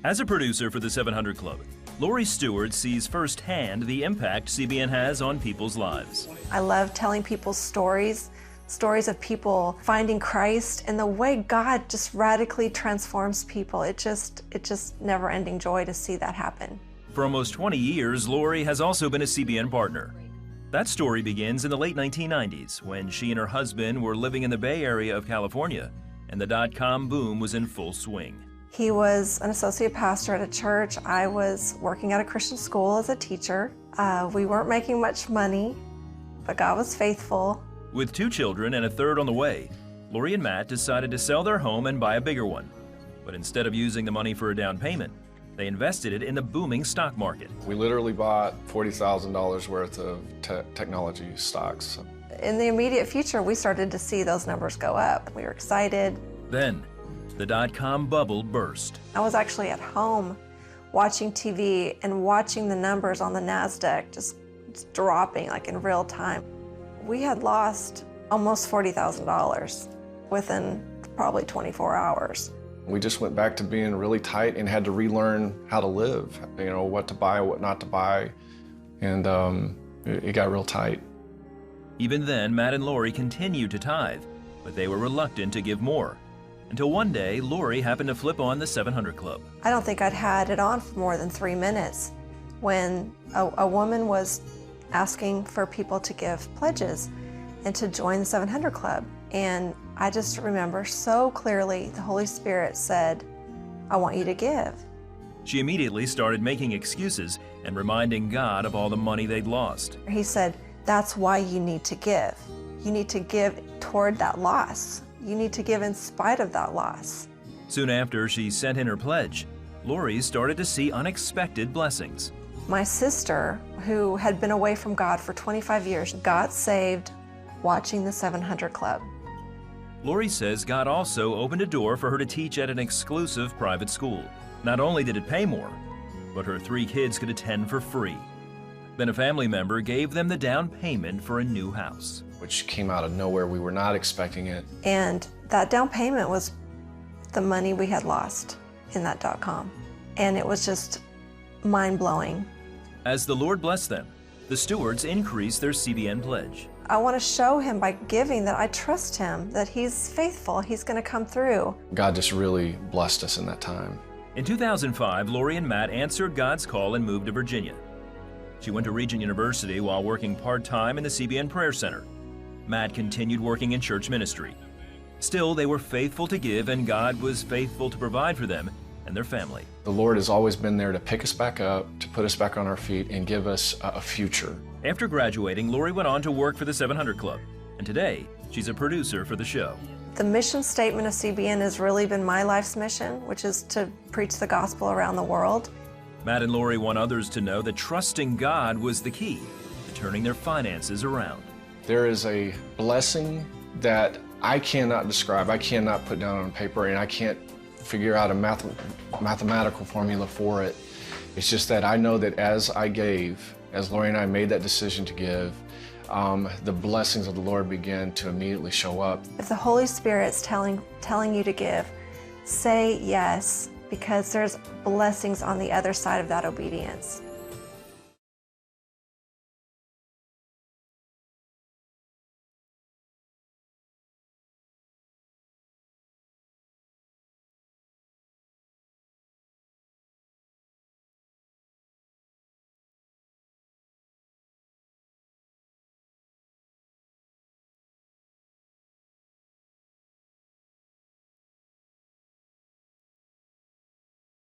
As a producer for the 700 Club, Lori Stewart sees firsthand the impact CBN has on people's lives. I love telling people stories of people finding Christ and the way God just radically transforms people. It's just never-ending joy to see that happen. For almost 20 years, Lori has also been a CBN partner. That story begins in the late 1990s when she and her husband were living in the Bay Area of California and the dot-com boom was in full swing. He was an associate pastor at a church. I was working at a Christian school as a teacher. We weren't making much money, but God was faithful. With 2 children and a third on the way, Lori and Matt decided to sell their home and buy a bigger one. But instead of using the money for a down payment, they invested it in the booming stock market. We literally bought $40,000 worth of technology stocks. In the immediate future, we started to see those numbers go up. We were excited. Then, the dot-com bubble burst. I was actually at home watching TV and watching the numbers on the NASDAQ just dropping like in real time. We had lost almost $40,000 within probably 24 hours. We just went back to being really tight and had to relearn how to live, you know, what to buy, what not to buy, and it got real tight. Even then, Matt and Lori continued to tithe, but they were reluctant to give more. Until one day, Lori happened to flip on the 700 Club. I don't think I'd had it on for more than 3 minutes when a woman was asking for people to give pledges and to join the 700 Club. And I just remember so clearly the Holy Spirit said, I want you to give. She immediately started making excuses and reminding God of all the money they'd lost. He said, that's why you need to give. You need to give toward that loss. You need to give in spite of that loss. Soon after she sent in her pledge, Lori started to see unexpected blessings. My sister, who had been away from God for 25 years, got saved watching the 700 Club. Lori says God also opened a door for her to teach at an exclusive private school. Not only did it pay more, but her 3 kids could attend for free. Then a family member gave them the down payment for a new house. Which came out of nowhere. We were not expecting it. And that down payment was the money we had lost in that .com. And it was just mind-blowing. As the Lord blessed them, the Stewarts increased their CBN pledge. I want to show him by giving that I trust him, that he's faithful, he's going to come through. God just really blessed us in that time. In 2005, Lori and Matt answered God's call and moved to Virginia. She went to Regent University while working part-time in the CBN Prayer Center. Matt continued working in church ministry. Still, they were faithful to give, and God was faithful to provide for them and their family. The Lord has always been there to pick us back up, to put us back on our feet, and give us a future. After graduating, Lori went on to work for the 700 Club, and today, she's a producer for the show. The mission statement of CBN has really been my life's mission, which is to preach the gospel around the world. Matt and Lori want others to know that trusting God was the key to turning their finances around. There is a blessing that I cannot describe, I cannot put down on paper, and I can't figure out a mathematical formula for it. It's just that I know that as I gave, as Lori and I made that decision to give, the blessings of the Lord began to immediately show up. If the Holy Spirit's telling you to give, say yes, because there's blessings on the other side of that obedience.